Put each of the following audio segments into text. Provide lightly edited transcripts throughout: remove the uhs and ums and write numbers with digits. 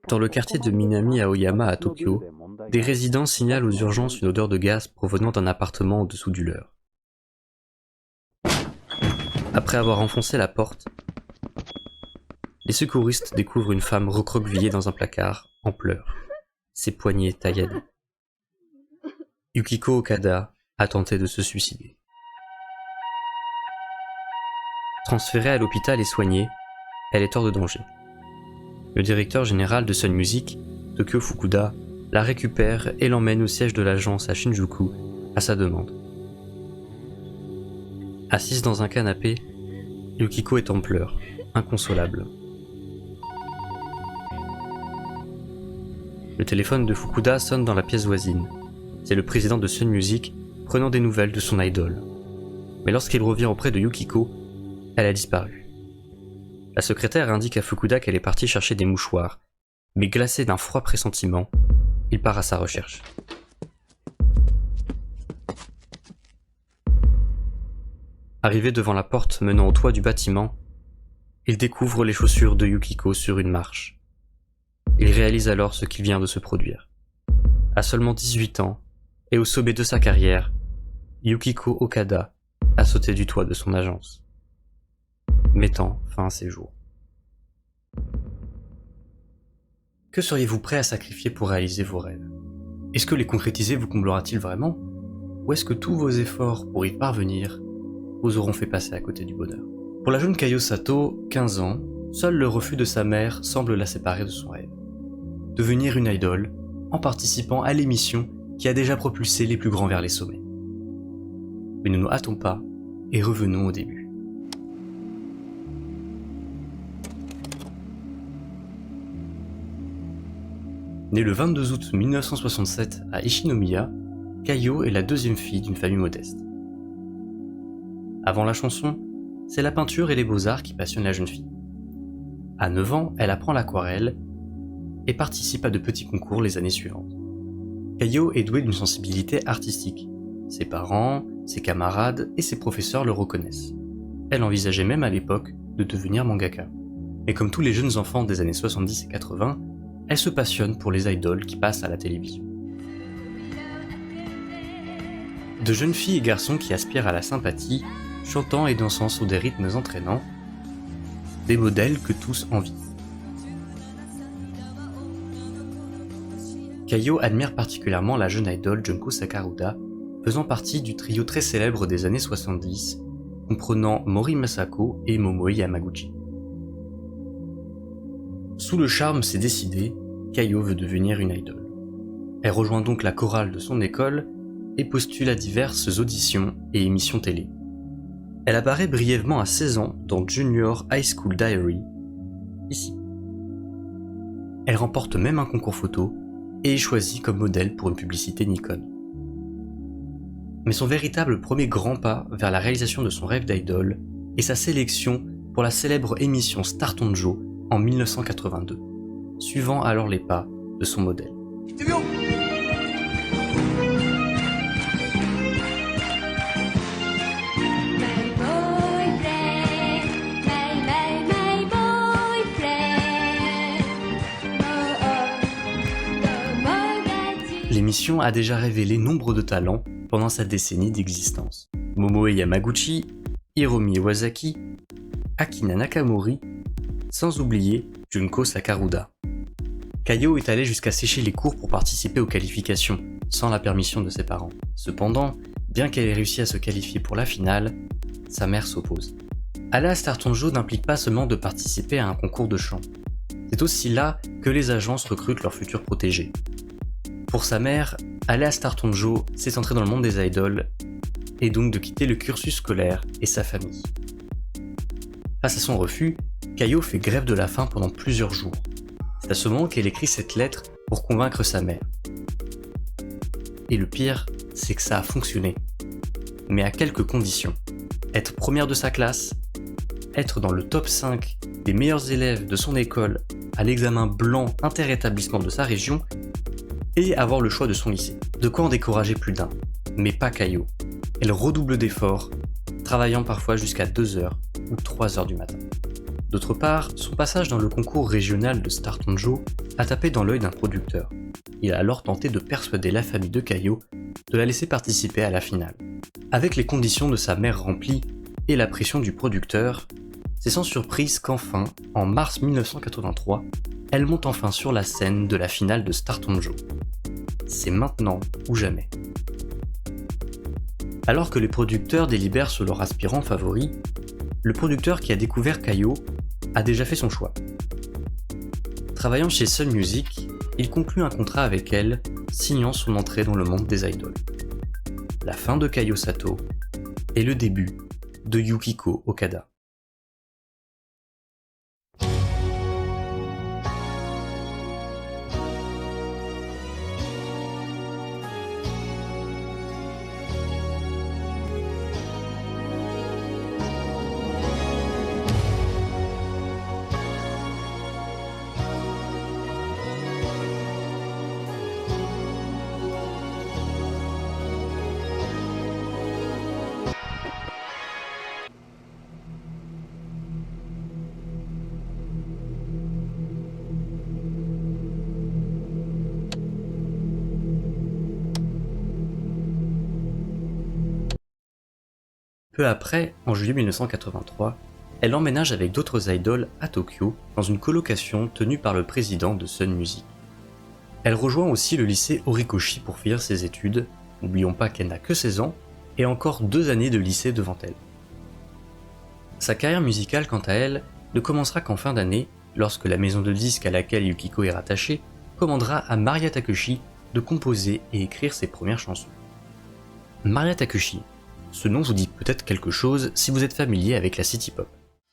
Dans le quartier de Minami Aoyama à Tokyo, des résidents signalent aux urgences une odeur de gaz provenant d'un appartement au-dessous du leur. Après avoir enfoncé la porte, les secouristes découvrent une femme recroquevillée dans un placard, en pleurs, ses poignets tailladés. Yukiko Okada a tenté de se suicider. Transférée à l'hôpital et soignée, elle est hors de danger. Le directeur général de Sun Music, Tokyo Fukuda, la récupère et l'emmène au siège de l'agence à Shinjuku à sa demande. Assise dans un canapé, Yukiko est en pleurs, inconsolable. Le téléphone de Fukuda sonne dans la pièce voisine. C'est le président de Sun Music prenant des nouvelles de son idole. Mais lorsqu'il revient auprès de Yukiko, elle a disparu. La secrétaire indique à Fukuda qu'elle est partie chercher des mouchoirs, mais glacé d'un froid pressentiment, il part à sa recherche. Arrivé devant la porte menant au toit du bâtiment, il découvre les chaussures de Yukiko sur une marche. Il réalise alors ce qui vient de se produire. À seulement 18 ans, et au sommet de sa carrière, Yukiko Okada a sauté du toit de son agence, mettant fin à ses jours. Que seriez-vous prêt à sacrifier pour réaliser vos rêves ? Est-ce que les concrétiser vous comblera-t-il vraiment ? Ou est-ce que tous vos efforts pour y parvenir vous auront fait passer à côté du bonheur ? Pour la jeune Kayo Sato, 15 ans, seul le refus de sa mère semble la séparer de son rêve. Devenir une idole, en participant à l'émission qui a déjà propulsé les plus grands vers les sommets. Mais ne nous hâtons pas et revenons au début. Née le 22 août 1967 à Ichinomiya, Kayo est la deuxième fille d'une famille modeste. Avant la chanson, c'est la peinture et les beaux-arts qui passionnent la jeune fille. À 9 ans, elle apprend l'aquarelle et participe à de petits concours les années suivantes. Kayo est douée d'une sensibilité artistique. Ses parents, ses camarades et ses professeurs le reconnaissent. Elle envisageait même à l'époque de devenir mangaka. Mais comme tous les jeunes enfants des années 70 et 80, elle se passionne pour les idoles qui passent à la télévision. De jeunes filles et garçons qui aspirent à la sympathie, chantant et dansant sur des rythmes entraînants, des modèles que tous envient. Kayo admire particulièrement la jeune idole Junko Sakaruda, faisant partie du trio très célèbre des années 70, comprenant Mori Masako et Momoe Yamaguchi. Sous le charme, c'est décidé, Kayo veut devenir une idole. Elle rejoint donc la chorale de son école et postule à diverses auditions et émissions télé. Elle apparaît brièvement à 16 ans dans Junior High School Diary, ici. Elle remporte même un concours photo et est choisie comme modèle pour une publicité Nikon. Mais son véritable premier grand pas vers la réalisation de son rêve d'idole est sa sélection pour la célèbre émission Star Tonjo en 1982, suivant alors les pas de son modèle. L'émission a déjà révélé nombre de talents pendant sa décennie d'existence. Momoe Yamaguchi, Hiromi Iwasaki, Akina Nakamori, sans oublier Junko Sakaruda. Kayo est allée jusqu'à sécher les cours pour participer aux qualifications, sans la permission de ses parents. Cependant, bien qu'elle ait réussi à se qualifier pour la finale, sa mère s'oppose. Aller à Star Tonjo n'implique pas seulement de participer à un concours de chant. C'est aussi là que les agences recrutent leurs futurs protégés. Pour sa mère, aller à Star Tonjo, c'est entrer dans le monde des idoles, et donc de quitter le cursus scolaire et sa famille. Face à son refus, Kayo fait grève de la faim pendant plusieurs jours. C'est à ce moment qu'elle écrit cette lettre pour convaincre sa mère. Et le pire, c'est que ça a fonctionné. Mais à quelques conditions. Être première de sa classe, être dans le top 5 des meilleurs élèves de son école à l'examen blanc inter-établissement de sa région, et avoir le choix de son lycée. De quoi en décourager plus d'un. Mais pas Kayo. Elle redouble d'efforts, travaillant parfois jusqu'à 2h ou 3h du matin. D'autre part, son passage dans le concours régional de Star Tonjo a tapé dans l'œil d'un producteur. Il a alors tenté de persuader la famille de Kayo de la laisser participer à la finale. Avec les conditions de sa mère remplies et la pression du producteur, c'est sans surprise qu'enfin, en mars 1983, elle monte enfin sur la scène de la finale de Star Tonjo. C'est maintenant ou jamais. Alors que les producteurs délibèrent sur leur aspirant favori, le producteur qui a découvert Kayo a déjà fait son choix. Travaillant chez Sun Music, il conclut un contrat avec elle, signant son entrée dans le monde des idoles. La fin de Kayo Sato et le début de Yukiko Okada. Peu après, en juillet 1983, elle emménage avec d'autres idoles à Tokyo dans une colocation tenue par le président de Sun Music. Elle rejoint aussi le lycée Horikoshi pour finir ses études, n'oublions pas qu'elle n'a que 16 ans et encore 2 années de lycée devant elle. Sa carrière musicale, quant à elle, ne commencera qu'en fin d'année, lorsque la maison de disques à laquelle Yukiko est rattachée commandera à Maria Takeuchi de composer et écrire ses premières chansons. Maria Takeuchi, ce nom vous dit peut-être quelque chose si vous êtes familier avec la city pop,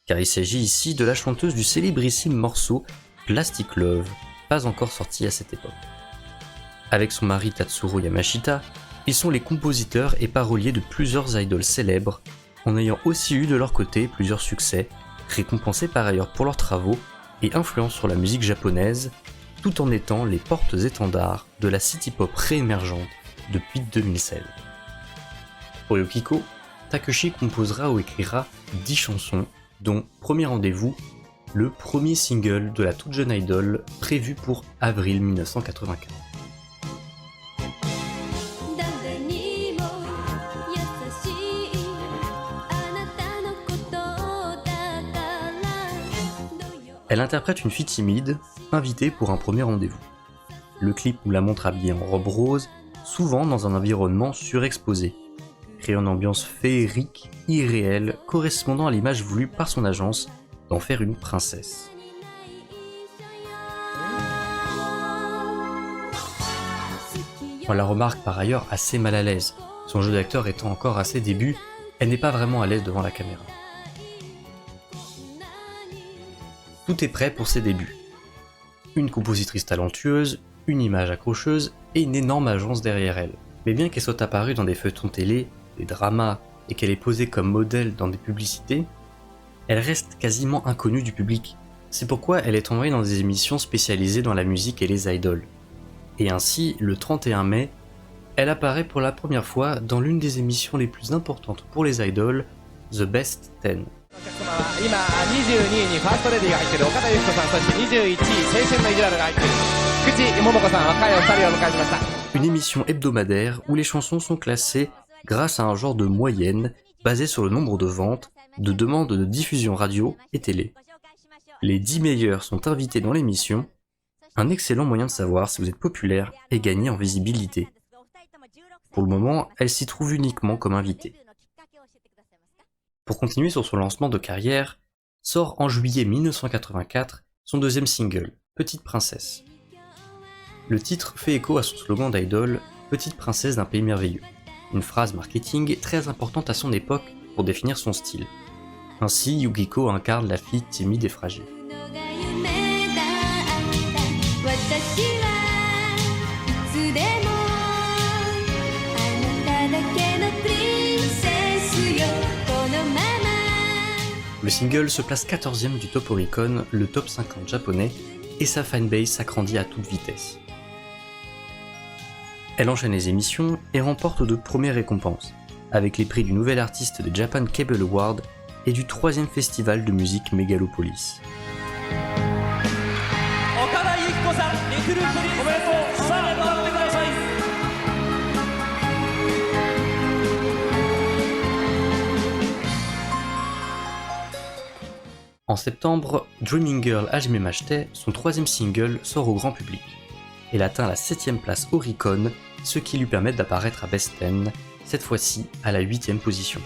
car il s'agit ici de la chanteuse du célébrissime morceau Plastic Love, pas encore sorti à cette époque. Avec son mari Tatsuro Yamashita, ils sont les compositeurs et paroliers de plusieurs idoles célèbres, en ayant aussi eu de leur côté plusieurs succès, récompensés par ailleurs pour leurs travaux et influence sur la musique japonaise, tout en étant les portes-étendards de la city pop réémergente depuis 2016. Pour Yukiko, Takeuchi composera ou écrira 10 chansons, dont Premier Rendez-vous, le premier single de la toute jeune idole prévu pour avril 1984. Elle interprète une fille timide, invitée pour un premier rendez-vous. Le clip nous la montre habillée en robe rose, souvent dans un environnement surexposé, créant une ambiance féerique, irréelle, correspondant à l'image voulue par son agence d'en faire une princesse. On la remarque par ailleurs assez mal à l'aise, son jeu d'acteur étant encore à ses débuts, elle n'est pas vraiment à l'aise devant la caméra. Tout est prêt pour ses débuts. Une compositrice talentueuse, une image accrocheuse et une énorme agence derrière elle. Mais bien qu'elle soit apparue dans des feuilletons télé, des dramas et qu'elle est posée comme modèle dans des publicités, elle reste quasiment inconnue du public. C'est pourquoi elle est envoyée dans des émissions spécialisées dans la musique et les idoles. Et ainsi, le 31 mai, elle apparaît pour la première fois dans l'une des émissions les plus importantes pour les idoles, The Best 10. Une émission hebdomadaire où les chansons sont classées grâce à un genre de moyenne basé sur le nombre de ventes, de demandes de diffusion radio et télé. Les 10 meilleurs sont invités dans l'émission, un excellent moyen de savoir si vous êtes populaire et gagner en visibilité. Pour le moment, elle s'y trouve uniquement comme invitée. Pour continuer sur son lancement de carrière, sort en juillet 1984 son deuxième single, Petite Princesse. Le titre fait écho à son slogan d'idole, Petite Princesse d'un pays merveilleux, une phrase marketing très importante à son époque pour définir son style. Ainsi, Yukiko incarne la fille timide et fragile. Le single se place 14e du Top Oricon, le top 50 japonais, et sa fanbase s'agrandit à toute vitesse. Elle enchaîne les émissions et remporte de premières récompenses, avec les prix du nouvel artiste des Japan Cable Award et du 3e festival de musique Megalopolis. En septembre, Dreaming Girl Hajime Mashite, son 3e single, sort au grand public. Elle atteint la 7e place Oricon, ce qui lui permet d'apparaître à Best 10, cette fois-ci à la 8e position.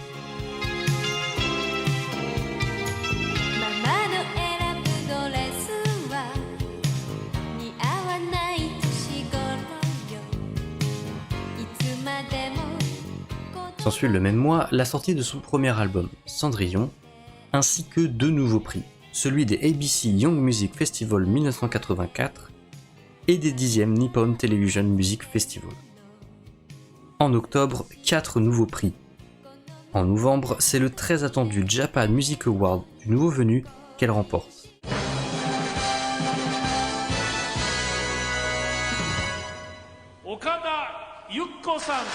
S'ensuit le même mois la sortie de son premier album, Cendrillon, ainsi que 2 nouveaux prix, celui des ABC Young Music Festival 1984 et des 10e Nippon Television Music Festival. En octobre, 4 nouveaux prix. En novembre, c'est le très attendu Japan Music Award du nouveau venu qu'elle remporte. Okada Yuko-san.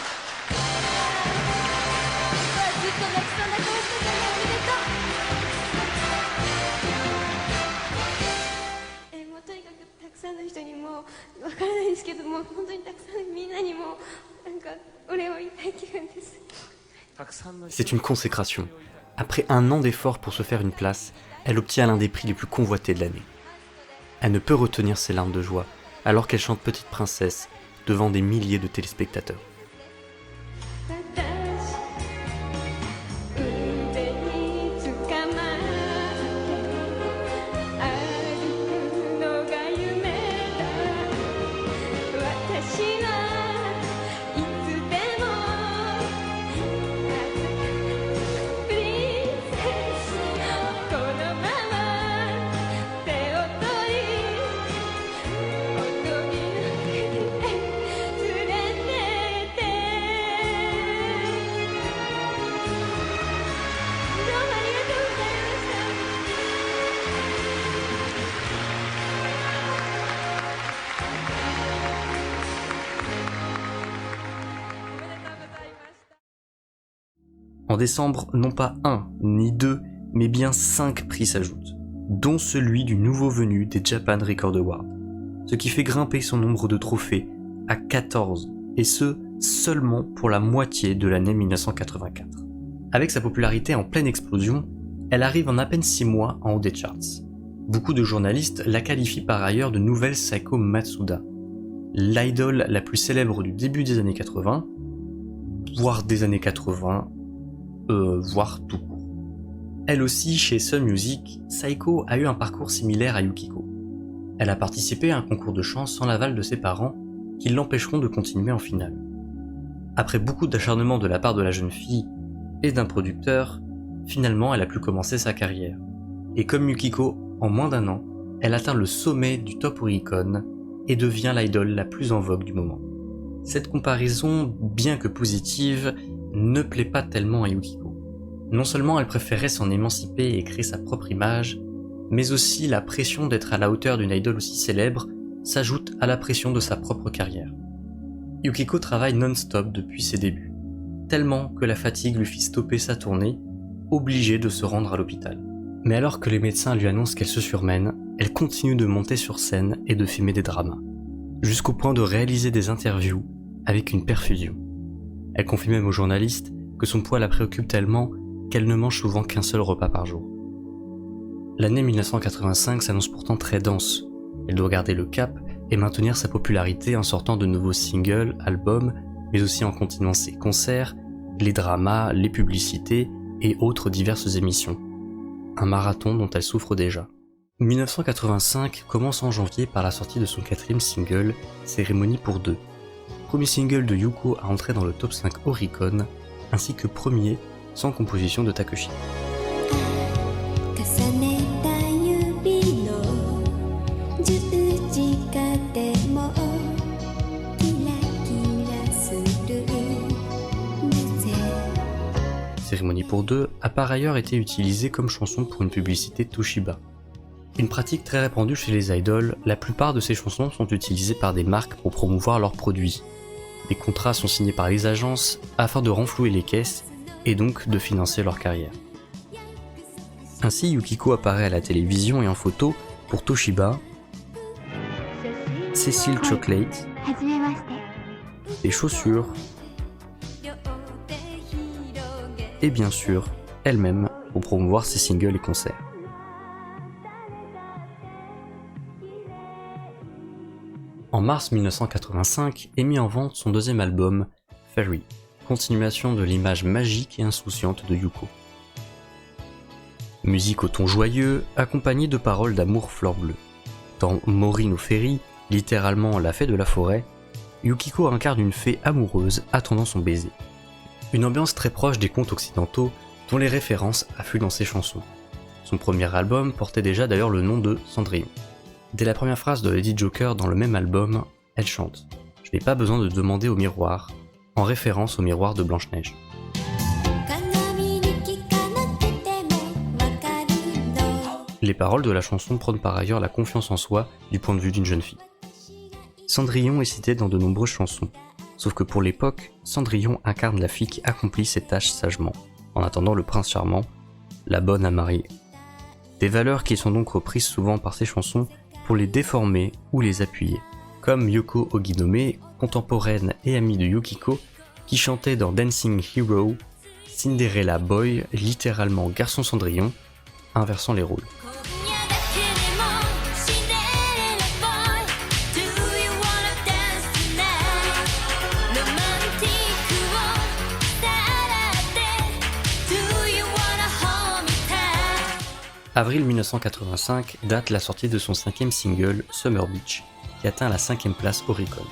C'est une consécration. Après un an d'efforts pour se faire une place, elle obtient l'un des prix les plus convoités de l'année. Elle ne peut retenir ses larmes de joie alors qu'elle chante Petite Princesse devant des milliers de téléspectateurs. En décembre, non pas 1 ni 2, mais bien 5 prix s'ajoutent, dont celui du nouveau venu des Japan Record Awards, ce qui fait grimper son nombre de trophées à 14, et ce, seulement pour la moitié de l'année 1984. Avec sa popularité en pleine explosion, elle arrive en à peine 6 mois en haut des charts. Beaucoup de journalistes la qualifient par ailleurs de nouvelle Saeko Matsuda, l'idole la plus célèbre du début des années 80, voire des années 80, voire tout court. Elle aussi, chez Sun Music, Saeko a eu un parcours similaire à Yukiko. Elle a participé à un concours de chant sans l'aval de ses parents, qui l'empêcheront de continuer en finale. Après beaucoup d'acharnement de la part de la jeune fille et d'un producteur, finalement elle a pu commencer sa carrière. Et comme Yukiko, en moins d'1 an, elle atteint le sommet du top Oricon et devient l'idole la plus en vogue du moment. Cette comparaison, bien que positive, ne plaît pas tellement à Yukiko. Non seulement elle préférait s'en émanciper et créer sa propre image, mais aussi la pression d'être à la hauteur d'une idole aussi célèbre s'ajoute à la pression de sa propre carrière. Yukiko travaille non-stop depuis ses débuts, tellement que la fatigue lui fit stopper sa tournée, obligée de se rendre à l'hôpital. Mais alors que les médecins lui annoncent qu'elle se surmène, elle continue de monter sur scène et de filmer des dramas, jusqu'au point de réaliser des interviews avec une perfusion. Elle confie même aux journalistes que son poids la préoccupe tellement qu'elle ne mange souvent qu'un seul repas par jour. L'année 1985 s'annonce pourtant très dense. Elle doit garder le cap et maintenir sa popularité en sortant de nouveaux singles, albums, mais aussi en continuant ses concerts, les dramas, les publicités et autres diverses émissions. Un marathon dont elle souffre déjà. 1985 commence en janvier par la sortie de son 4e single, Cérémonie pour 2. Premier single de Yuko à entrer dans le top 5 Oricon, ainsi que premier sans composition de Takeshi. Cérémonie pour 2 a par ailleurs été utilisée comme chanson pour une publicité Toshiba. Une pratique très répandue chez les idoles, la plupart de ces chansons sont utilisées par des marques pour promouvoir leurs produits. Des contrats sont signés par les agences afin de renflouer les caisses et donc de financer leur carrière. Ainsi, Yukiko apparaît à la télévision et en photo pour Toshiba, Cecil Chocolate, les chaussures et bien sûr elle-même pour promouvoir ses singles et concerts. En mars 1985 est mis en vente son deuxième album, Fairy, continuation de l'image magique et insouciante de Yuko. Musique au ton joyeux, accompagnée de paroles d'amour fleur bleue. Dans Mori no Fairy, littéralement la fée de la forêt, Yukiko incarne une fée amoureuse attendant son baiser. Une ambiance très proche des contes occidentaux dont les références affluent dans ses chansons. Son premier album portait déjà d'ailleurs le nom de Cendrillon. Dès la première phrase de Lady Joker dans le même album, elle chante « Je n'ai pas besoin de demander au miroir », en référence au miroir de Blanche-Neige. Les paroles de la chanson prônent par ailleurs la confiance en soi du point de vue d'une jeune fille. Cendrillon est cité dans de nombreuses chansons, sauf que pour l'époque, Cendrillon incarne la fille qui accomplit ses tâches sagement, en attendant le prince charmant, la bonne à marier. Des valeurs qui sont donc reprises souvent par ces chansons pour les déformer ou les appuyer, comme Yoko Oginome, contemporaine et amie de Yukiko, qui chantait dans Dancing Hero Cinderella Boy, littéralement garçon Cendrillon, inversant les rôles. Avril 1985 date la sortie de son 5e single Summer Beach, qui atteint la 5e place Oricon.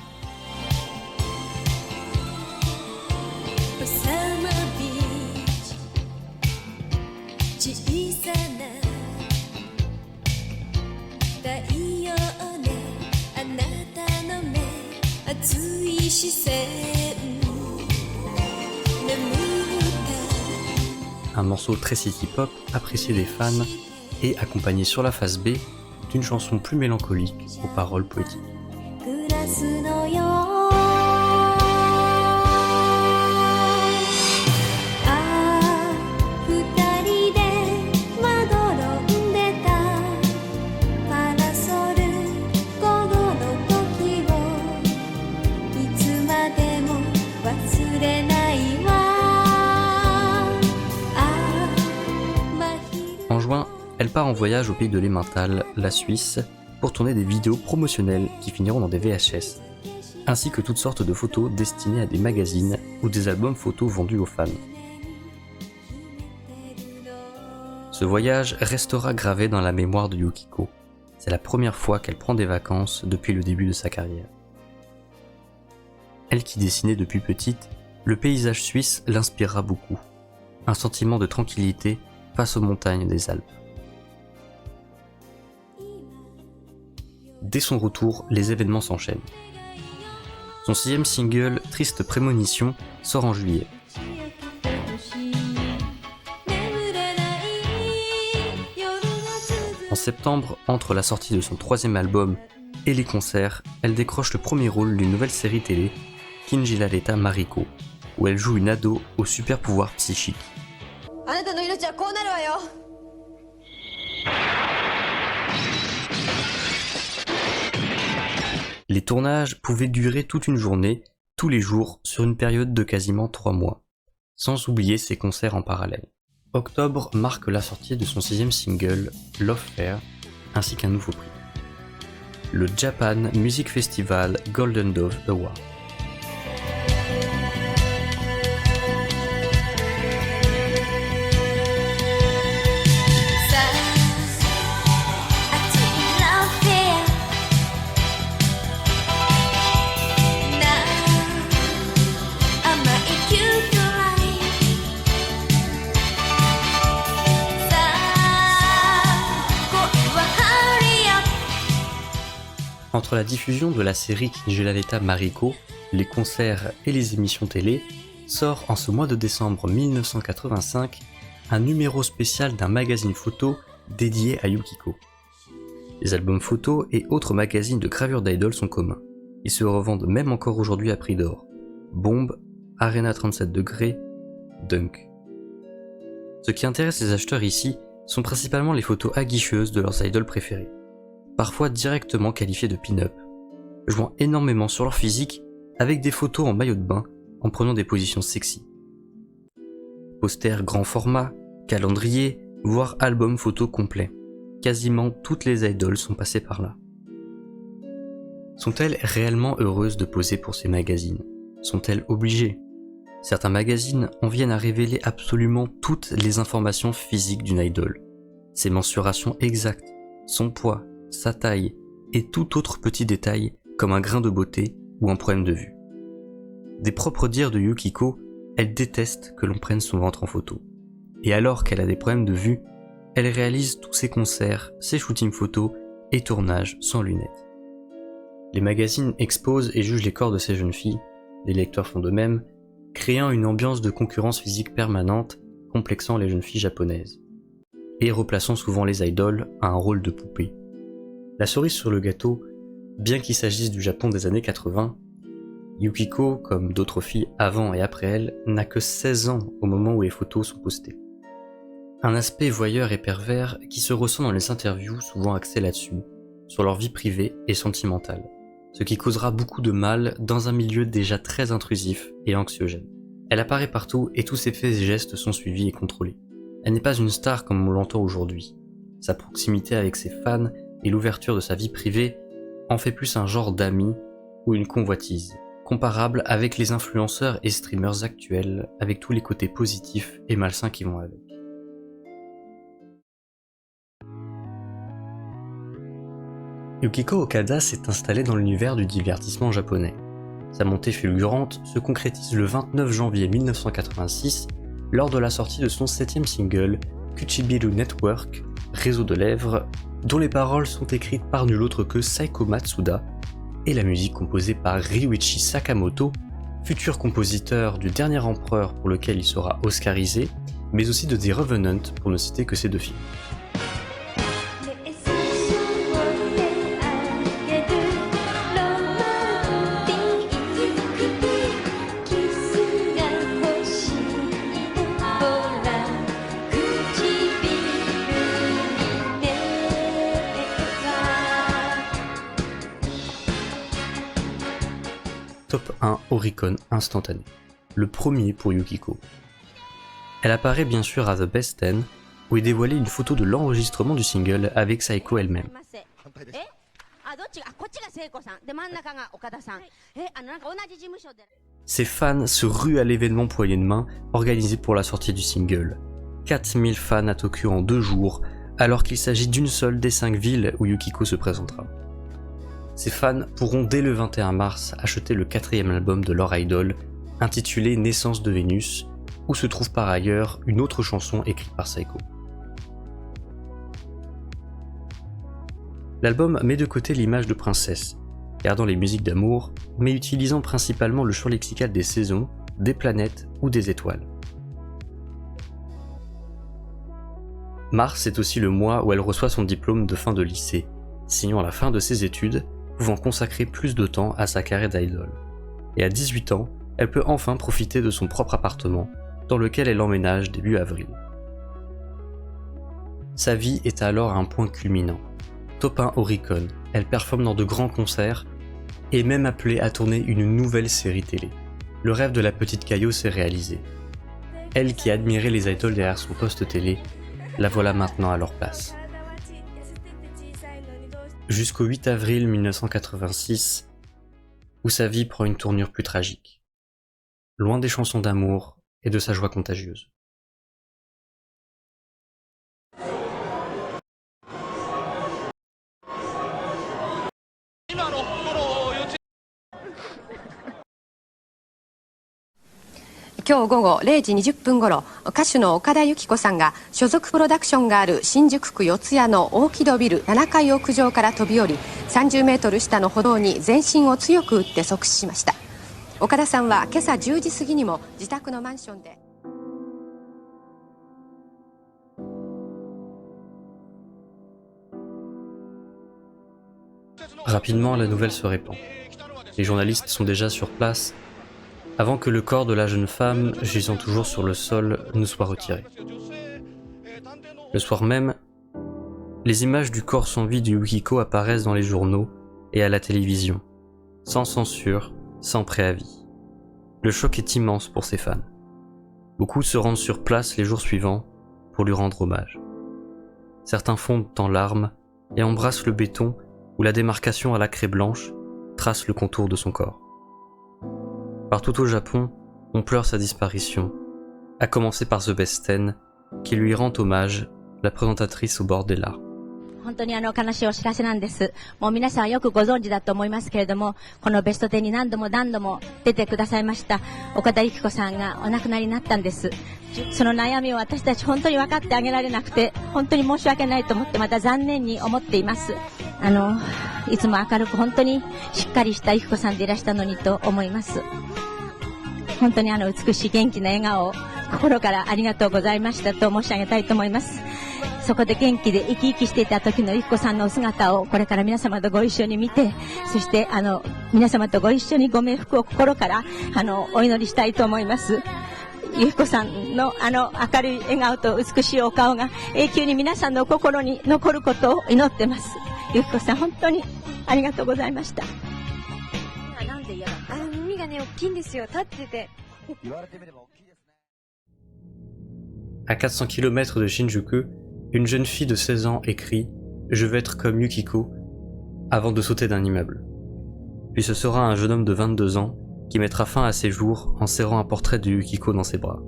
Un morceau très city pop apprécié des fans et accompagné sur la face B d'une chanson plus mélancolique aux paroles poétiques. En juin, elle part en voyage au pays de l'Emmental, la Suisse, pour tourner des vidéos promotionnelles qui finiront dans des VHS, ainsi que toutes sortes de photos destinées à des magazines ou des albums photos vendus aux fans. Ce voyage restera gravé dans la mémoire de Yukiko. C'est la première fois qu'elle prend des vacances depuis le début de sa carrière. Elle qui dessinait depuis petite, le paysage suisse l'inspirera beaucoup. Un sentiment de tranquillité face aux montagnes des Alpes. Dès son retour, les événements s'enchaînent. Son 6e single, Triste Prémonition, sort en juillet. En septembre, entre la sortie de son 3e album et les concerts, elle décroche le premier rôle d'une nouvelle série télé, Kinji-la-Reta Mariko, où elle joue une ado au super pouvoir psychique. Les tournages pouvaient durer toute une journée, tous les jours, sur une période de quasiment 3 mois, sans oublier ses concerts en parallèle. Octobre marque la sortie de son 6e single, Love Fair, ainsi qu'un nouveau prix. Le Japan Music Festival Golden Dove Award. Entre la diffusion de la série Kinji-la-Reta Mariko, les concerts et les émissions télé, sort en ce mois de décembre 1985 un numéro spécial d'un magazine photo dédié à Yukiko. Les albums photos et autres magazines de gravure d'idoles sont communs. Ils se revendent même encore aujourd'hui à prix d'or. Bombe, Arena 37°, Dunk. Ce qui intéresse les acheteurs ici, sont principalement les photos aguicheuses de leurs idoles préférées, parfois directement qualifiées de pin-up, jouant énormément sur leur physique avec des photos en maillot de bain en prenant des positions sexy. Posters grand format, calendrier, voire album photo complet. Quasiment toutes les idoles sont passées par là. Sont-elles réellement heureuses de poser pour ces magazines? Sont-elles obligées? Certains magazines en viennent à révéler absolument toutes les informations physiques d'une idole. Ses mensurations exactes, son poids, sa taille et tout autre petit détail comme un grain de beauté ou un problème de vue. Des propres dires de Yukiko, elle déteste que l'on prenne son ventre en photo. Et alors qu'elle a des problèmes de vue, elle réalise tous ses concerts, ses shootings photos et tournages sans lunettes. Les magazines exposent et jugent les corps de ces jeunes filles, les lecteurs font de même, créant une ambiance de concurrence physique permanente, complexant les jeunes filles japonaises, et replaçant souvent les idoles à un rôle de poupée. La cerise sur le gâteau, bien qu'il s'agisse du Japon des années 80, Yukiko, comme d'autres filles avant et après elle, n'a que 16 ans au moment où les photos sont postées. Un aspect voyeur et pervers qui se ressent dans les interviews souvent axées là-dessus, sur leur vie privée et sentimentale, ce qui causera beaucoup de mal dans un milieu déjà très intrusif et anxiogène. Elle apparaît partout et tous ses faits et gestes sont suivis et contrôlés. Elle n'est pas une star comme on l'entend aujourd'hui. Sa proximité avec ses fans et l'ouverture de sa vie privée en fait plus un genre d'ami ou une convoitise, comparable avec les influenceurs et streamers actuels, avec tous les côtés positifs et malsains qui vont avec. Yukiko Okada s'est installée dans l'univers du divertissement japonais. Sa montée fulgurante se concrétise le 29 janvier 1986 lors de la sortie de son 7e single, Kuchibiru Network, Réseau de lèvres, dont les paroles sont écrites par nul autre que Saiko Matsuda, et la musique composée par Ryuichi Sakamoto, futur compositeur du Dernier Empereur pour lequel il sera oscarisé, mais aussi de The Revenant pour ne citer que ces deux films. Top 1 Oricon instantané, le premier pour Yukiko. Elle apparaît bien sûr à The Best Ten, où est dévoilée une photo de l'enregistrement du single avec Saiko elle-même. Ses fans se ruent à l'événement poignée de main organisé pour la sortie du single. 4000 fans à Tokyo en 2 jours, alors qu'il s'agit d'une seule des 5 villes où Yukiko se présentera. Ces fans pourront dès le 21 mars acheter le 4e album de leur idol, intitulé Naissance de Vénus, où se trouve par ailleurs une autre chanson écrite par Saiko. L'album met de côté l'image de princesse, gardant les musiques d'amour, mais utilisant principalement le champ lexical des saisons, des planètes ou des étoiles. Mars est aussi le mois où elle reçoit son diplôme de fin de lycée, signant la fin de ses études, pouvant consacrer plus de temps à sa carrière d'idole. Et à 18 ans, elle peut enfin profiter de son propre appartement, dans lequel elle emménage début avril. Sa vie est alors à un point culminant. Top 1 Oricon, elle performe dans de grands concerts, et est même appelée à tourner une nouvelle série télé. Le rêve de la petite Caillot s'est réalisé. Elle qui admirait les idoles derrière son poste télé, la voilà maintenant à leur place. Jusqu'au 8 avril 1986, où sa vie prend une tournure plus tragique, loin des chansons d'amour et de sa joie contagieuse. «今日午後0時20分ごろ、歌手の岡田有希子さんが所属プロダクションがある新宿区四谷の大木戸ビル7階屋上から飛び降り、30メートル下の歩道に全身を強く打って即死しました。岡田さんは今朝10時過ぎにも自宅のマンションで。Rapidement, la nouvelle se répand. Les journalistes sont déjà sur place avant que le corps de la jeune femme, gisant toujours sur le sol, ne soit retiré. Le soir même, les images du corps sans vie de Yukiko apparaissent dans les journaux et à la télévision, sans censure, sans préavis. Le choc est immense pour ses fans. Beaucoup se rendent sur place les jours suivants pour lui rendre hommage. Certains fondent en larmes et embrassent le béton où la démarcation à la craie blanche trace le contour de son corps. Partout au Japon, on pleure sa disparition, à commencer par The Best Ten, qui lui rend hommage, la présentatrice au bord des larmes. 本当に悲しいお知らせなんです。もう皆さんよくご存知だと思いますけれども、このベスト10に何度も出てくださいました岡田由紀子さんがお亡くなりになったんです。その悩みを私たち本当に分かってあげられなくて、本当に申し訳ないと思ってまた残念に思っています。いつも明るく本当にしっかりした由紀子さんでいらしたのにと思います。本当に美しい元気な笑顔を心からありがとうございましたと申し上げたいと思います。そこで元気で生き生きしていた時の由紀子さんのお姿をこれから皆様とご一緒に見て、そして皆様とご一緒にご冥福を心からお祈りしたいと思います。由紀子さんの明るい笑顔と美しいお顔が永久に皆さんの心に残ることを祈ってます。由紀子さん本当にありがとうございました。なんで嫌だった？耳がね大きいんですよ。立ってて。À 400 km de Shinjuku, une jeune fille de 16 ans écrit « Je veux être comme Yukiko » avant de sauter d'un immeuble. Puis ce sera un jeune homme de 22 ans qui mettra fin à ses jours en serrant un portrait de Yukiko dans ses bras.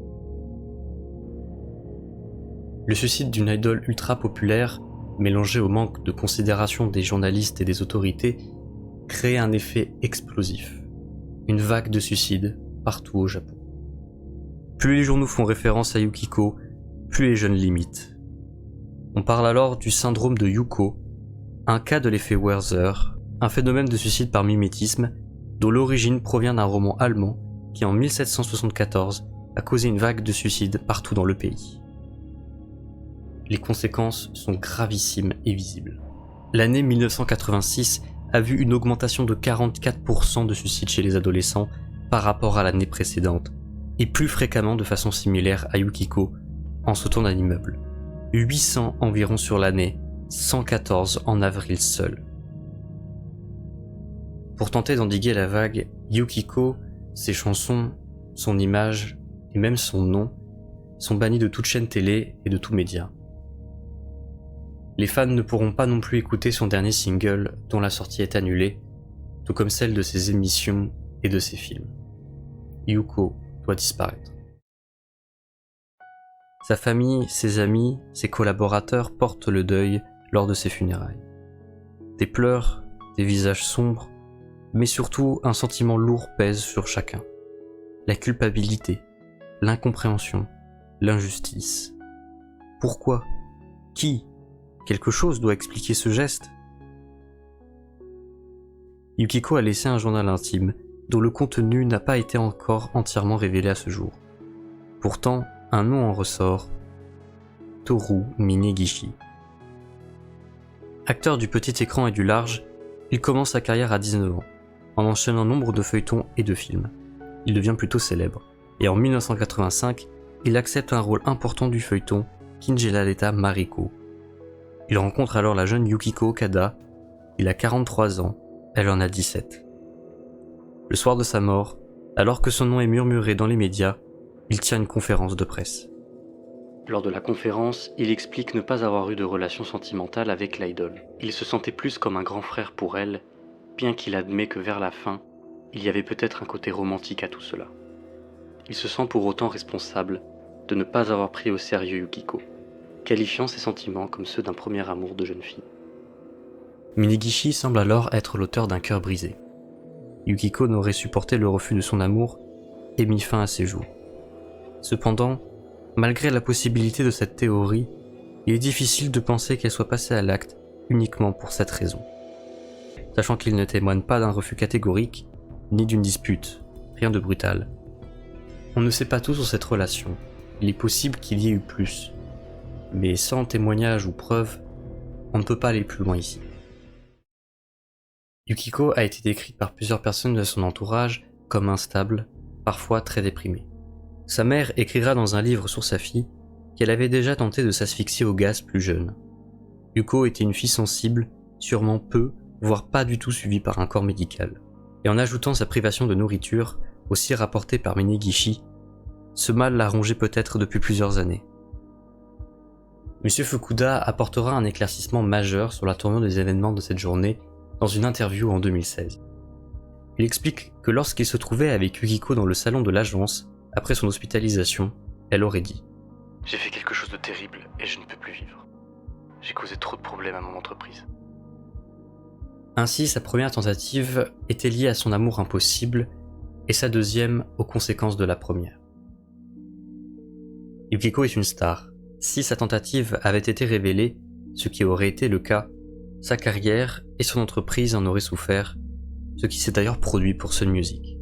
Le suicide d'une idole ultra populaire, mélangé au manque de considération des journalistes et des autorités, crée un effet explosif. Une vague de suicides partout au Japon. Plus les journaux font référence à Yukiko, plus les jeunes l'imitent. On parle alors du syndrome de Yuko, un cas de l'effet Werther, un phénomène de suicide par mimétisme dont l'origine provient d'un roman allemand qui en 1774 a causé une vague de suicides partout dans le pays. Les conséquences sont gravissimes et visibles. L'année 1986 a vu une augmentation de 44% de suicides chez les adolescents par rapport à l'année précédente, et plus fréquemment de façon similaire à Yukiko, en sautant d'un immeuble. 800 environ sur l'année, 114 en avril seul. Pour tenter d'endiguer la vague, Yukiko, ses chansons, son image et même son nom sont bannis de toute chaîne télé et de tout média. Les fans ne pourront pas non plus écouter son dernier single dont la sortie est annulée, tout comme celle de ses émissions et de ses films. Yuko doit disparaître. Sa famille, ses amis, ses collaborateurs portent le deuil lors de ses funérailles. Des pleurs, des visages sombres, mais surtout un sentiment lourd pèse sur chacun. La culpabilité, l'incompréhension, l'injustice. Pourquoi? Qui? Quelque chose doit expliquer ce geste. Yukiko a laissé un journal intime dont le contenu n'a pas été encore entièrement révélé à ce jour. Pourtant, un nom en ressort, Toru Minegishi. Acteur du petit écran et du large, il commence sa carrière à 19 ans, en enchaînant nombre de feuilletons et de films. Il devient plutôt célèbre, et en 1985, il accepte un rôle important du feuilleton Kinjela Mariko. Il rencontre alors la jeune Yukiko Okada, il a 43 ans, elle en a 17. Le soir de sa mort, alors que son nom est murmuré dans les médias, il tient une conférence de presse. Lors de la conférence, il explique ne pas avoir eu de relation sentimentale avec l'idole. Il se sentait plus comme un grand frère pour elle, bien qu'il admet que vers la fin, il y avait peut-être un côté romantique à tout cela. Il se sent pour autant responsable de ne pas avoir pris au sérieux Yukiko, qualifiant ses sentiments comme ceux d'un premier amour de jeune fille. Minegishi semble alors être l'auteur d'un cœur brisé. Yukiko n'aurait supporté le refus de son amour et mis fin à ses jours. Cependant, malgré la possibilité de cette théorie, il est difficile de penser qu'elle soit passée à l'acte uniquement pour cette raison. Sachant qu'il ne témoigne pas d'un refus catégorique, ni d'une dispute, rien de brutal. On ne sait pas tout sur cette relation, il est possible qu'il y ait eu plus. Mais sans témoignage ou preuve, on ne peut pas aller plus loin ici. Yukiko a été décrite par plusieurs personnes de son entourage comme instable, parfois très déprimée. Sa mère écrira dans un livre sur sa fille qu'elle avait déjà tenté de s'asphyxier au gaz plus jeune. Yuko était une fille sensible, sûrement peu, voire pas du tout suivie par un corps médical. Et en ajoutant sa privation de nourriture, aussi rapportée par Minegishi, ce mal l'a rongée peut-être depuis plusieurs années. Monsieur Fukuda apportera un éclaircissement majeur sur la tournure des événements de cette journée dans une interview en 2016. Il explique que lorsqu'il se trouvait avec Yukiko dans le salon de l'agence, après son hospitalisation, elle aurait dit « J'ai fait quelque chose de terrible et je ne peux plus vivre. J'ai causé trop de problèmes à mon entreprise. » Ainsi, sa première tentative était liée à son amour impossible et sa deuxième aux conséquences de la première. Yukiko est une star. Si sa tentative avait été révélée, ce qui aurait été le cas, sa carrière et son entreprise en auraient souffert, ce qui s'est d'ailleurs produit pour Sun Music.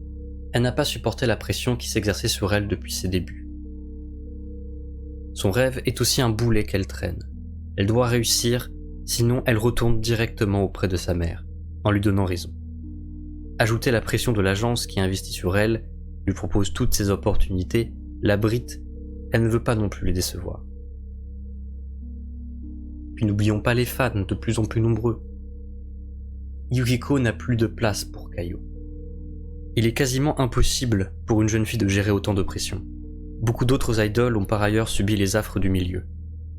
Elle n'a pas supporté la pression qui s'exerçait sur elle depuis ses débuts. Son rêve est aussi un boulet qu'elle traîne. Elle doit réussir, sinon elle retourne directement auprès de sa mère, en lui donnant raison. Ajouter la pression de l'agence qui investit sur elle, lui propose toutes ses opportunités, l'abrite, elle ne veut pas non plus les décevoir. Puis n'oublions pas les fans de plus en plus nombreux. Yukiko n'a plus de place pour Kayo. Il est quasiment impossible pour une jeune fille de gérer autant de pression. Beaucoup d'autres idoles ont par ailleurs subi les affres du milieu.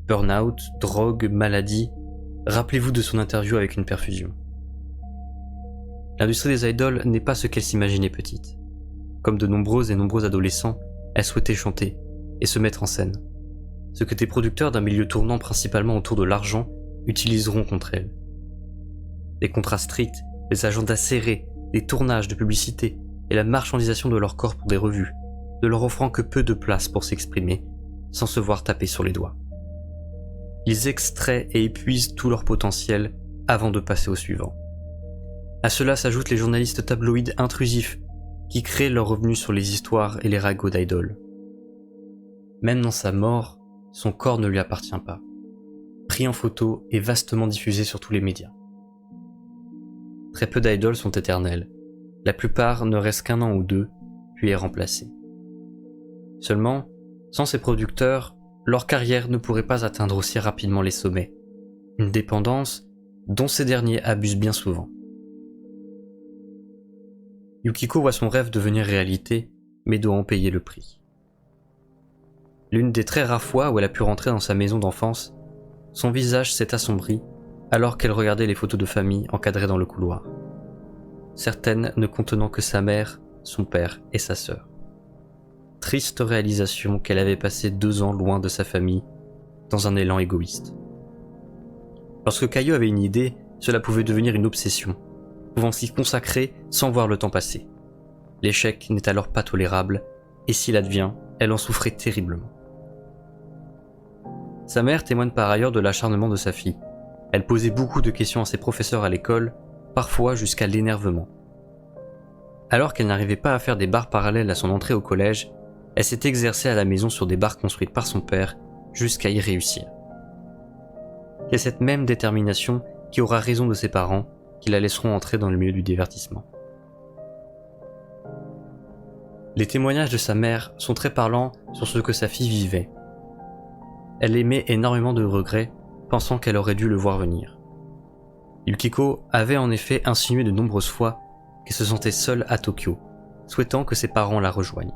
Burn-out, drogue, maladie. Rappelez-vous de son interview avec une perfusion. L'industrie des idoles n'est pas ce qu'elle s'imaginait petite. Comme de nombreux et nombreux adolescents, elle souhaitait chanter et se mettre en scène. Ce que des producteurs d'un milieu tournant principalement autour de l'argent utiliseront contre elle. Des contrats stricts, des agendas serrés, des tournages de publicité et la marchandisation de leur corps pour des revues, ne leur offrant que peu de place pour s'exprimer, sans se voir taper sur les doigts. Ils extraient et épuisent tout leur potentiel avant de passer au suivant. À cela s'ajoutent les journalistes tabloïds intrusifs qui créent leurs revenus sur les histoires et les ragots d'idoles. Même dans sa mort, son corps ne lui appartient pas. Pris en photo et vastement diffusé sur tous les médias. Très peu d'idoles sont éternelles. La plupart ne restent qu'un an ou deux, puis est remplacée. Seulement, sans ces producteurs, leur carrière ne pourrait pas atteindre aussi rapidement les sommets. Une dépendance dont ces derniers abusent bien souvent. Yukiko voit son rêve devenir réalité, mais doit en payer le prix. L'une des très rares fois où elle a pu rentrer dans sa maison d'enfance, son visage s'est assombri alors qu'elle regardait les photos de famille encadrées dans le couloir. Certaines ne contenant que sa mère, son père et sa sœur. Triste réalisation qu'elle avait passé 2 ans loin de sa famille, dans un élan égoïste. Lorsque Kayo avait une idée, cela pouvait devenir une obsession, pouvant s'y consacrer sans voir le temps passer. L'échec n'est alors pas tolérable, et s'il advient, elle en souffrait terriblement. Sa mère témoigne par ailleurs de l'acharnement de sa fille. Elle posait beaucoup de questions à ses professeurs à l'école, parfois jusqu'à l'énervement. Alors qu'elle n'arrivait pas à faire des barres parallèles à son entrée au collège, elle s'est exercée à la maison sur des barres construites par son père, jusqu'à y réussir. C'est cette même détermination qui aura raison de ses parents, qui la laisseront entrer dans le milieu du divertissement. Les témoignages de sa mère sont très parlants sur ce que sa fille vivait. Elle émet énormément de regrets, pensant qu'elle aurait dû le voir venir. Yukiko avait en effet insinué de nombreuses fois qu'elle se sentait seule à Tokyo, souhaitant que ses parents la rejoignent.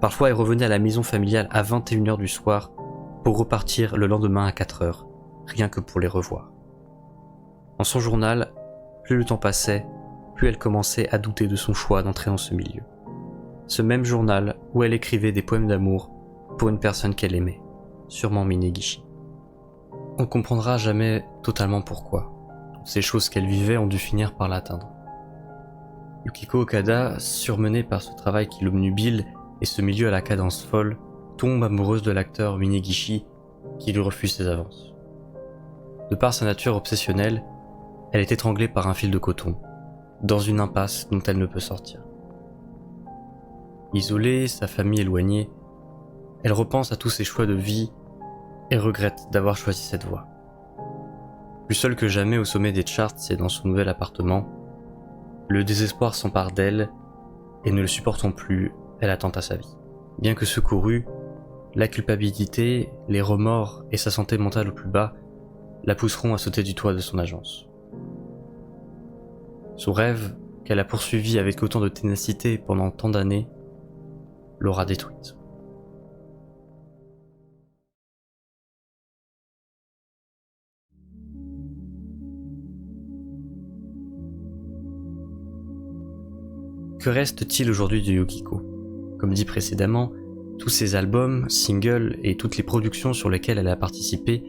Parfois elle revenait à la maison familiale à 21h du soir pour repartir le lendemain à 4h, rien que pour les revoir. Dans son journal, plus le temps passait, plus elle commençait à douter de son choix d'entrer dans ce milieu. Ce même journal où elle écrivait des poèmes d'amour pour une personne qu'elle aimait, sûrement Minegishi. On ne comprendra jamais totalement pourquoi. Toutes ces choses qu'elle vivait ont dû finir par l'atteindre. Yukiko Okada, surmenée par ce travail qui l'obnubile et ce milieu à la cadence folle, tombe amoureuse de l'acteur Minegishi qui lui refuse ses avances. De par sa nature obsessionnelle, elle est étranglée par un fil de coton, dans une impasse dont elle ne peut sortir. Isolée, sa famille éloignée, elle repense à tous ses choix de vie et regrette d'avoir choisi cette voie. Plus seule que jamais au sommet des charts et dans son nouvel appartement, le désespoir s'empare d'elle et ne le supportant plus, elle attente à sa vie. Bien que secourue, la culpabilité, les remords et sa santé mentale au plus bas la pousseront à sauter du toit de son agence. Son rêve, qu'elle a poursuivi avec autant de ténacité pendant tant d'années, l'aura détruite. Que reste-t-il aujourd'hui de Yukiko ? Comme dit précédemment, tous ses albums, singles et toutes les productions sur lesquelles elle a participé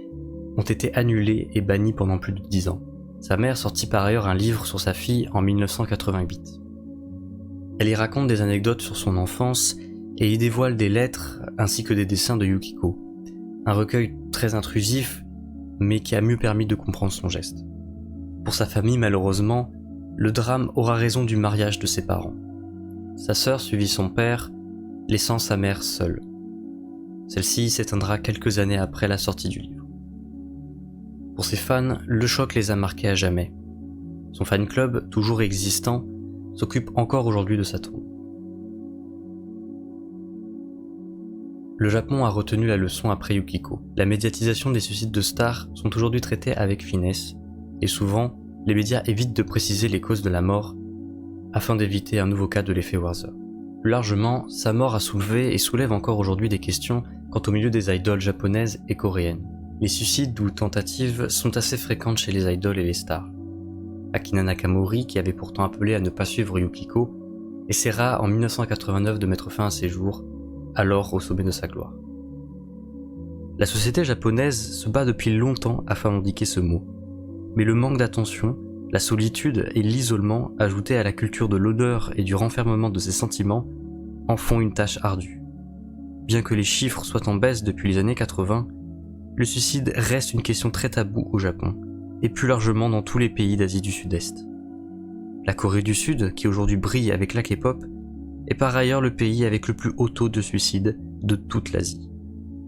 ont été annulés et bannis pendant plus de 10 ans. Sa mère sortit par ailleurs un livre sur sa fille en 1988. Elle y raconte des anecdotes sur son enfance et y dévoile des lettres ainsi que des dessins de Yukiko. Un recueil très intrusif, mais qui a mieux permis de comprendre son geste. Pour sa famille, malheureusement, le drame aura raison du mariage de ses parents. Sa sœur suivit son père, laissant sa mère seule. Celle-ci s'éteindra quelques années après la sortie du livre. Pour ses fans, le choc les a marqués à jamais. Son fan club, toujours existant, s'occupe encore aujourd'hui de sa tombe. Le Japon a retenu la leçon après Yukiko. La médiatisation des suicides de stars sont aujourd'hui traités avec finesse, et souvent, les médias évitent de préciser les causes de la mort afin d'éviter un nouveau cas de l'effet Warzer. Plus largement, sa mort a soulevé et soulève encore aujourd'hui des questions quant au milieu des idoles japonaises et coréennes. Les suicides ou tentatives sont assez fréquentes chez les idoles et les stars. Akina Nakamori, qui avait pourtant appelé à ne pas suivre Yukiko, essaiera en 1989 de mettre fin à ses jours, alors au sommet de sa gloire. La société japonaise se bat depuis longtemps afin d'indiquer ce mot, mais le manque d'attention, la solitude et l'isolement ajoutés à la culture de l'odeur et du renfermement de ses sentiments en font une tâche ardue. Bien que les chiffres soient en baisse depuis les années 80, le suicide reste une question très taboue au Japon, et plus largement dans tous les pays d'Asie du Sud-Est. La Corée du Sud, qui aujourd'hui brille avec la K-pop, est par ailleurs le pays avec le plus haut taux de suicide de toute l'Asie.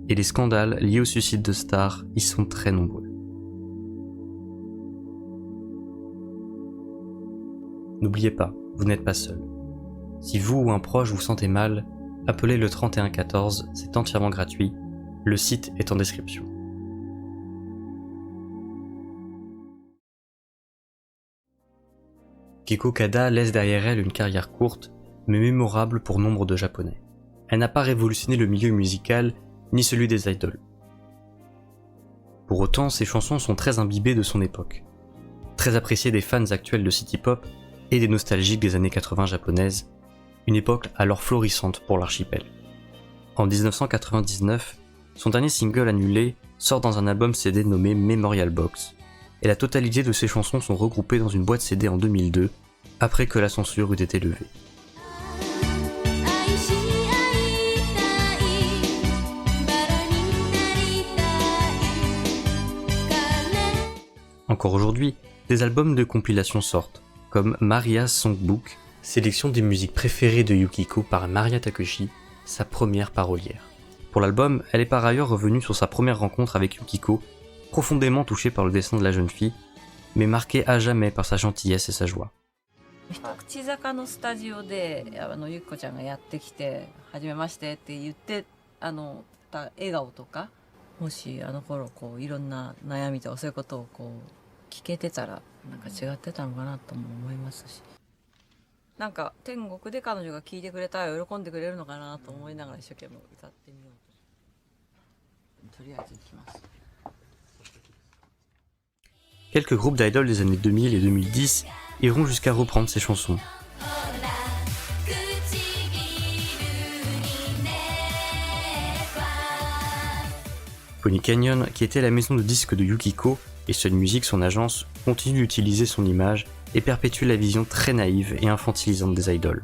Et les scandales liés au suicide de stars y sont très nombreux. N'oubliez pas, vous n'êtes pas seul. Si vous ou un proche vous sentez mal, appelez le 3114, c'est entièrement gratuit. Le site est en description. Kiko Kada laisse derrière elle une carrière courte, mais mémorable pour nombre de Japonais. Elle n'a pas révolutionné le milieu musical, ni celui des idoles. Pour autant, ses chansons sont très imbibées de son époque. Très appréciées des fans actuels de city pop et des nostalgiques des années 80 japonaises, une époque alors florissante pour l'archipel. En 1999, son dernier single annulé sort dans un album CD nommé Memorial Box, et la totalité de ses chansons sont regroupées dans une boîte CD en 2002, après que la censure eut été levée. Encore aujourd'hui, des albums de compilation sortent, comme Maria's Songbook, sélection des musiques préférées de Yukiko par Maria Takeshi, sa première parolière. Pour l'album, elle est par ailleurs revenue sur sa première rencontre avec Yukiko, profondément touchée par le destin de la jeune fille, mais marquée à jamais par sa gentillesse et sa joie. 口坂のスタジオでゆきこちゃんがやってきて「はじめまして」って言ってた笑顔とか、もしあの頃こういろんな悩みとかそういうことをこう聞けてたらなんか違ってたのかなとも思いますし、なんか天国で彼女が聴いてくれたら喜んでくれるのかなと思いながら一生懸命歌ってみようと。とりあえずいきます。 Quelques groupes d'idoles des années 2000 et 2010 iront jusqu'à reprendre ces chansons. Pony Canyon, qui était la maison de disques de Yukiko, et Sun Music, son agence, continue d'utiliser son image et perpétue la vision très naïve et infantilisante des idoles.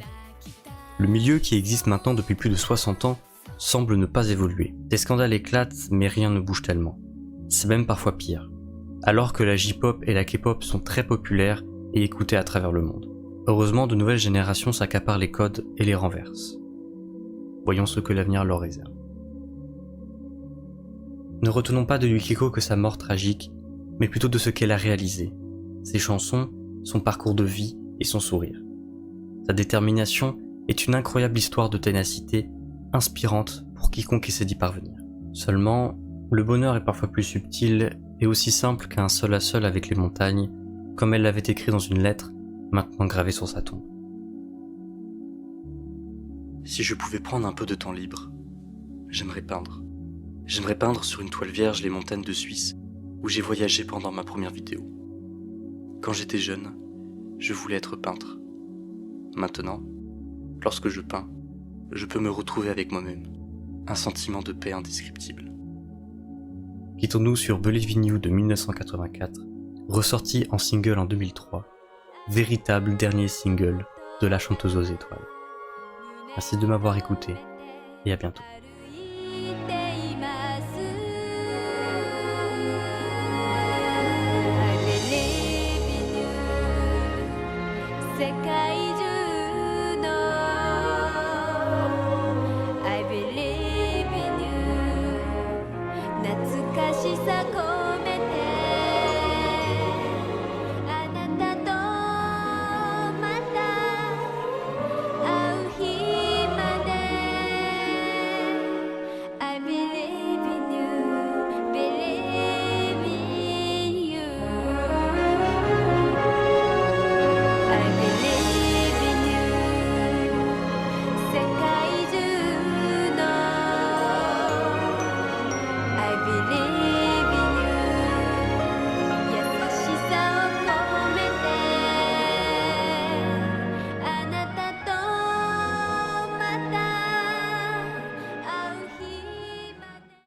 Le milieu, qui existe maintenant depuis plus de 60 ans, semble ne pas évoluer. Des scandales éclatent, mais rien ne bouge tellement. C'est même parfois pire. Alors que la J-pop et la K-pop sont très populaires et écoutées à travers le monde. Heureusement, de nouvelles générations s'accaparent les codes et les renversent. Voyons ce que l'avenir leur réserve. Ne retenons pas de Yukiko que sa mort tragique, mais plutôt de ce qu'elle a réalisé. Ses chansons, son parcours de vie et son sourire. Sa détermination est une incroyable histoire de ténacité, inspirante pour pour quiconque essaie d'y parvenir. Seulement, le bonheur est parfois plus subtil et aussi simple qu'un seul à seul avec les montagnes, comme elle l'avait écrit dans une lettre, maintenant gravée sur sa tombe. Si je pouvais prendre un peu de temps libre, j'aimerais peindre. J'aimerais peindre sur une toile vierge les montagnes de Suisse, où j'ai voyagé pendant ma première vidéo. Quand j'étais jeune, je voulais être peintre. Maintenant, lorsque je peins, je peux me retrouver avec moi-même. Un sentiment de paix indescriptible. Quittons-nous sur Believe in You de 1984, ressorti en single en 2003, véritable dernier single de la chanteuse aux étoiles. Merci de m'avoir écouté et à bientôt. I believe in you 懐かしさ